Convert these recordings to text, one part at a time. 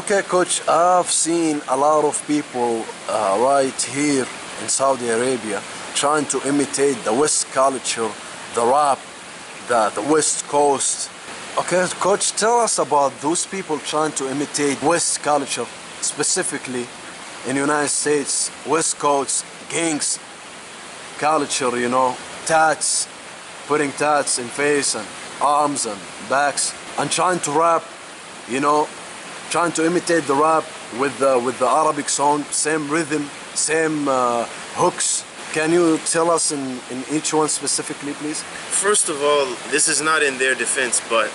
Okay, coach, I've seen a lot of people right here in Saudi Arabia trying to imitate the West culture, the rap, the West Coast. Okay, coach, tell us about those people trying to imitate West culture, specifically in the United States, West Coast, gangs culture, you know, tats, putting tats in face and arms and backs, and trying to rap, you know, trying to imitate the rap with the Arabic song, same rhythm, same hooks. Can you tell us in each one specifically, please? First of all, this is not in their defense, but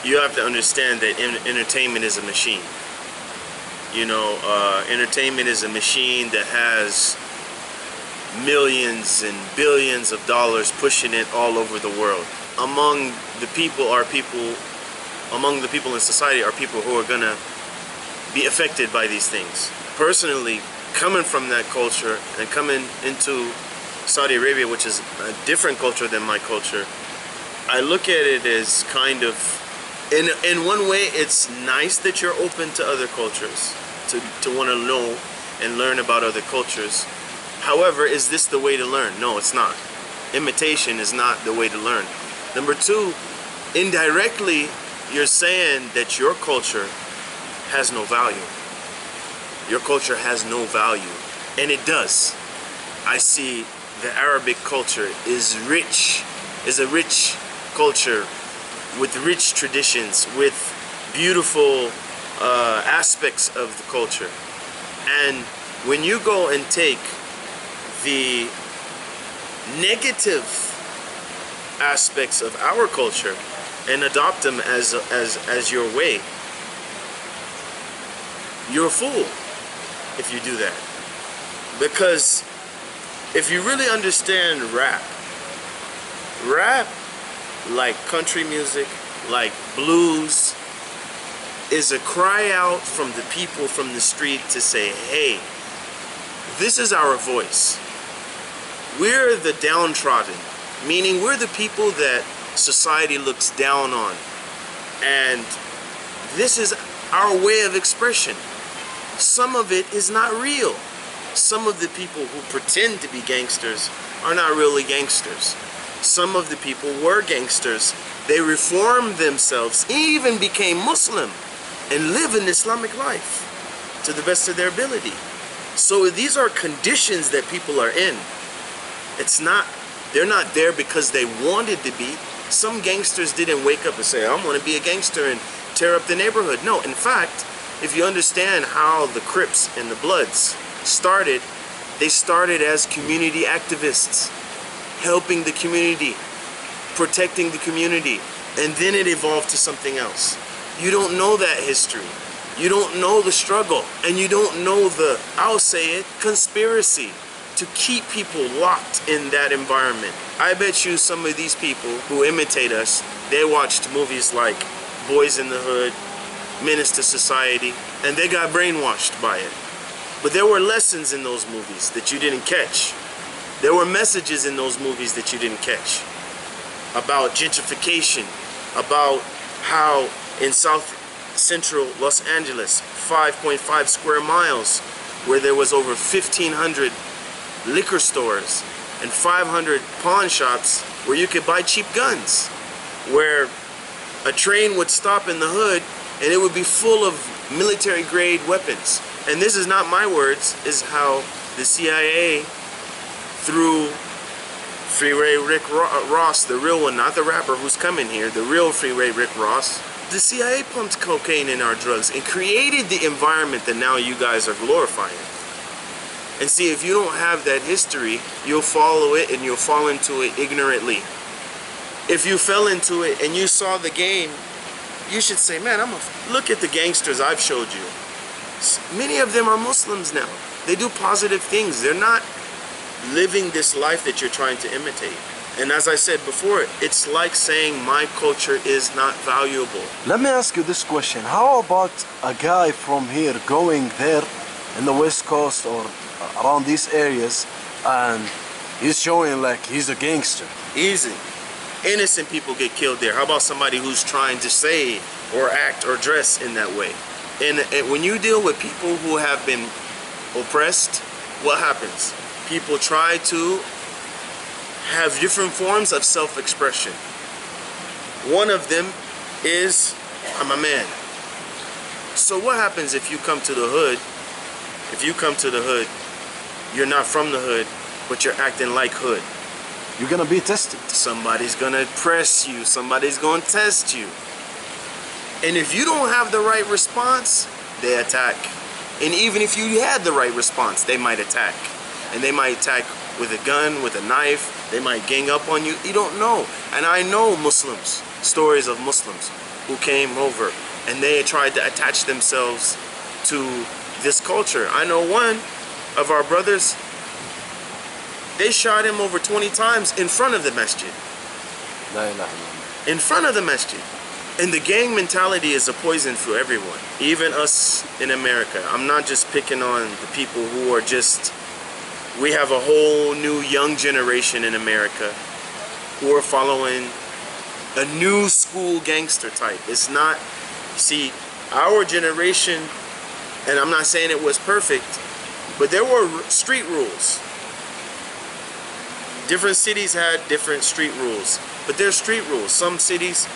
you have to understand that entertainment is a machine. You know, entertainment is a machine that has millions and billions of dollars pushing it all over the world. Among the people in society are people who are gonna be affected by these things. Personally, coming from that culture and coming into Saudi Arabia, which is a different culture than my culture, I look at it as kind of, in one way, it's nice that you're open to other cultures, to want to know and learn about other cultures. However, is this the way to learn? No, it's not. Imitation is not the way to learn. Number two, indirectly, you're saying that your culture has no value. Your culture has no value, and it does. I see the Arabic culture is rich, is a rich culture with rich traditions, with beautiful aspects of the culture. And when you go and take the negative aspects of our culture and adopt them as your way, you're a fool if you do that. Because if you really understand rap, like country music, like blues, is a cry out from the people from the street to say, hey, this is our voice. We're the downtrodden, meaning we're the people that society looks down on. And this is our way of expression. Some of it is not real. Some of the people who pretend to be gangsters are not really gangsters. Some of the people were gangsters. They reformed themselves, even became Muslim, and live an Islamic life to the best of their ability. So these are conditions that people are in. They're not there because they wanted to be. Some gangsters didn't wake up and say, I want to be a gangster and tear up the neighborhood. No, in fact, if you understand how the Crips and the Bloods started, they started as community activists, helping the community, protecting the community, and then it evolved to something else. You don't know that history. You don't know the struggle, and you don't know the, I'll say it, conspiracy to keep people locked in that environment. I bet you some of these people who imitate us, they watched movies like Boys in the Hood, Menace to Society, and they got brainwashed by it. But there were lessons in those movies that you didn't catch. There were messages in those movies that you didn't catch about gentrification, about how in South Central Los Angeles, 5.5 square miles, where there was over 1,500 liquor stores and 500 pawn shops where you could buy cheap guns, where a train would stop in the hood and it would be full of military grade weapons. And this is not my words, is how the CIA, through Freeway Rick Ross, the real one, not the rapper who's coming here, the real Freeway Rick Ross, the CIA pumped cocaine in our drugs and created the environment that now you guys are glorifying. And see, if you don't have that history, you'll follow it and you'll fall into it ignorantly. If you fell into it and you saw the game, you should say, man, look at the gangsters I've showed you. Many of them are Muslims now. They do positive things. They're not living this life that you're trying to imitate. And as I said before, it's like saying my culture is not valuable. Let me ask you this question. How about a guy from here going there in the West Coast or around these areas and he's showing like he's a gangster? Easy. Innocent people get killed there. How about somebody who's trying to say or act or dress in that way? And when you deal with people who have been oppressed, what happens? People try to have different forms of self-expression. One of them is, I'm a man. So what happens if you come to the hood? If you come to the hood, you're not from the hood, but you're acting like hood. You're gonna be tested. Somebody's gonna press you. Somebody's gonna test you. And if you don't have the right response, they attack. And even if you had the right response, they might attack. And they might attack with a gun, with a knife. They might gang up on you. You don't know. And I know Muslims, stories of Muslims who came over and they tried to attach themselves to this culture. I know one of our brothers, they shot him over 20 times in front of the masjid. In front of the masjid. And the gang mentality is a poison for everyone, even us in America. I'm not just picking on the people who are just, we have a whole new young generation in America who are following a new school gangster type. It's not, see, our generation, and I'm not saying it was perfect, but there were street rules. Different cities had different street rules, but there's street rules. Some cities,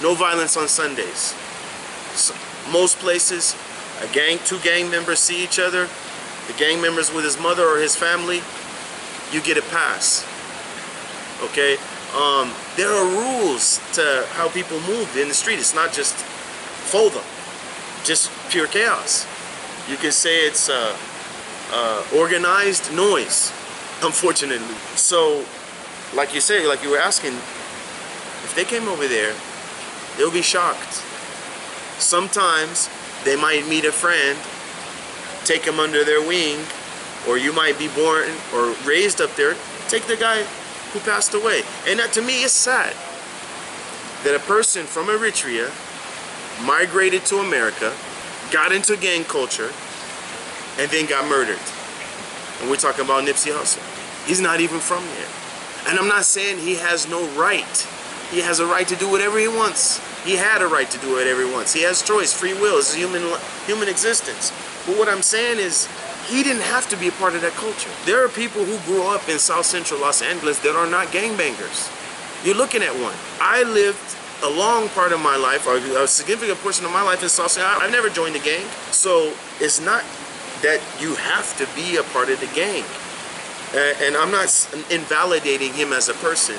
no violence on Sundays. So, most places, two gang members see each other, the gang members with his mother or his family, you get a pass. Okay? There are rules to how people move in the street. It's not just them, just pure chaos. You can say it's organized noise, unfortunately. So, like you say, like you were asking, if they came over there, they'll be shocked. Sometimes they might meet a friend, take him under their wing, or you might be born or raised up there, take the guy who passed away. And that, to me, is sad that a person from Eritrea migrated to America, got into gang culture, and then got murdered. And we're talking about Nipsey Hussle. He's not even from there. And I'm not saying he has no right. He has a right to do whatever he wants. He had a right to do whatever he wants. He has choice, free will. It's a human existence. But what I'm saying is, he didn't have to be a part of that culture. There are people who grew up in South Central Los Angeles that are not gangbangers. You're looking at one. I lived a long part of my life, or a significant portion of my life in South Central. I've never joined a gang. So it's not that you have to be a part of the gang. And I'm not invalidating him as a person.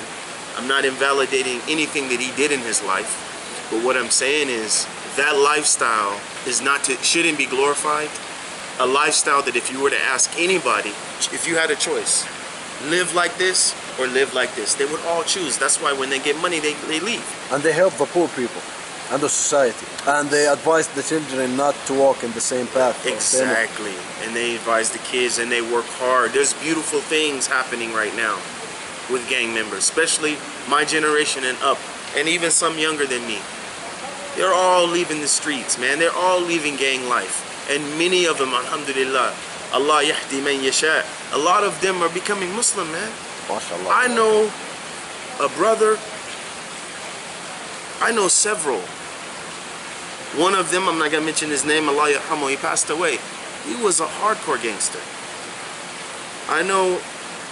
I'm not invalidating anything that he did in his life. But what I'm saying is that lifestyle is shouldn't be glorified. A lifestyle that if you were to ask anybody, if you had a choice, live like this or live like this, they would all choose. That's why when they get money, they leave. And they help the poor people and the society. And they advise the children not to walk in the same path. Exactly. And they advise the kids and they work hard. There's beautiful things happening right now with gang members, especially my generation and up, and even some younger than me. They're all leaving the streets, man. They're all leaving gang life. And many of them, alhamdulillah, Allah yahdi man yasha. A lot of them are becoming Muslim, man. MashaAllah. I know a brother, I know several. One of them, I'm not gonna mention his name, Allah yarhamu, he passed away. He was a hardcore gangster. I know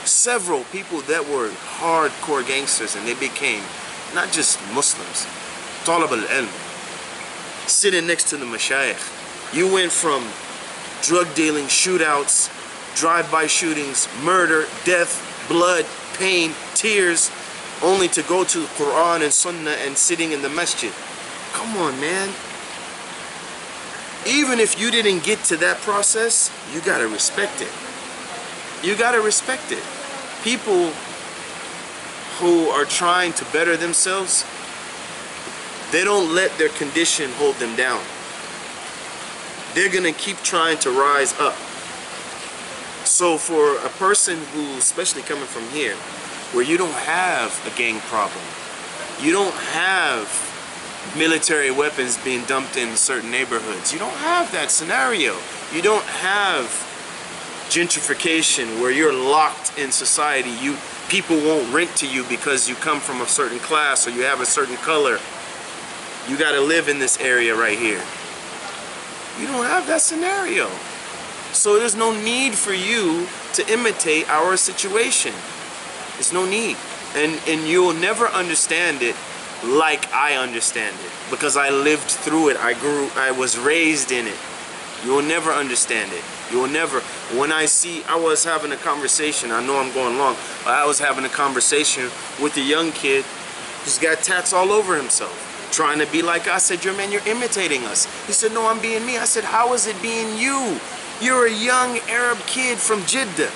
several people that were hardcore gangsters and they became not just Muslims, talib al-ilm, sitting next to the mashayikh. You went from drug dealing, shootouts, drive-by shootings, murder, death, blood, pain, tears, only to go to the Quran and Sunnah and sitting in the masjid. Come on, man. Even if you didn't get to that process, you gotta respect it. You gotta respect it. People who are trying to better themselves, they don't let their condition hold them down. They're gonna keep trying to rise up. So for a person who, especially coming from here, where you don't have a gang problem, you don't have military weapons being dumped in certain neighborhoods, you don't have that scenario. You don't have gentrification where you're locked in society. People won't rent to you because you come from a certain class or you have a certain color. You gotta live in this area right here. You don't have that scenario. So there's no need for you to imitate our situation. There's no need. And you'll never understand it like I understand it, because I lived through it. I was raised in it. You will never understand it. You will never. When I was having a conversation, I know I'm going long, but I was having a conversation with a young kid who's got tats all over himself, trying to be like us. I said, man, you're imitating us. He said, no, I'm being me. I said, how is it being you? You're a young Arab kid from Jeddah.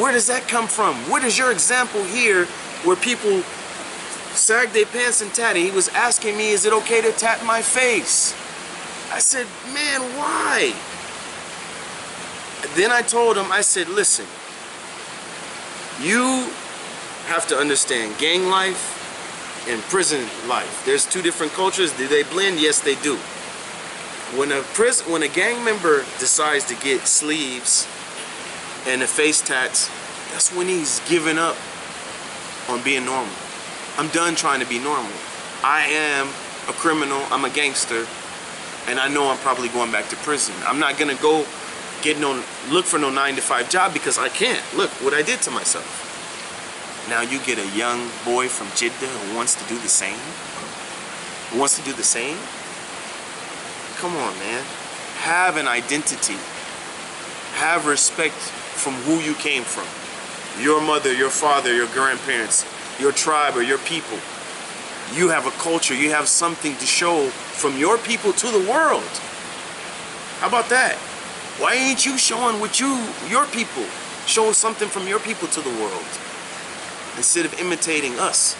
Where does that come from? What is your example here where people sag their pants and tatty? He was asking me, is it okay to tat my face? I said, man, why? Then I told him, I said, listen, you have to understand gang life and prison life. There's two different cultures. Do they blend? Yes, they do. When a gang member decides to get sleeves and a face tats, that's when he's giving up on being normal. I'm done trying to be normal. I am a criminal, I'm a gangster, and I know I'm probably going back to prison. I'm not gonna go look for no 9-to-5 job because I can't. Look what I did to myself. Now you get a young boy from Jeddah who wants to do the same? Who wants to do the same? Come on, man. Have an identity. Have respect from who you came from. Your mother, your father, your grandparents, your tribe or your people. You have a culture. You have something to show from your people to the world. How about that? Why ain't you showing your people? Showing something from your people to the world instead of imitating us.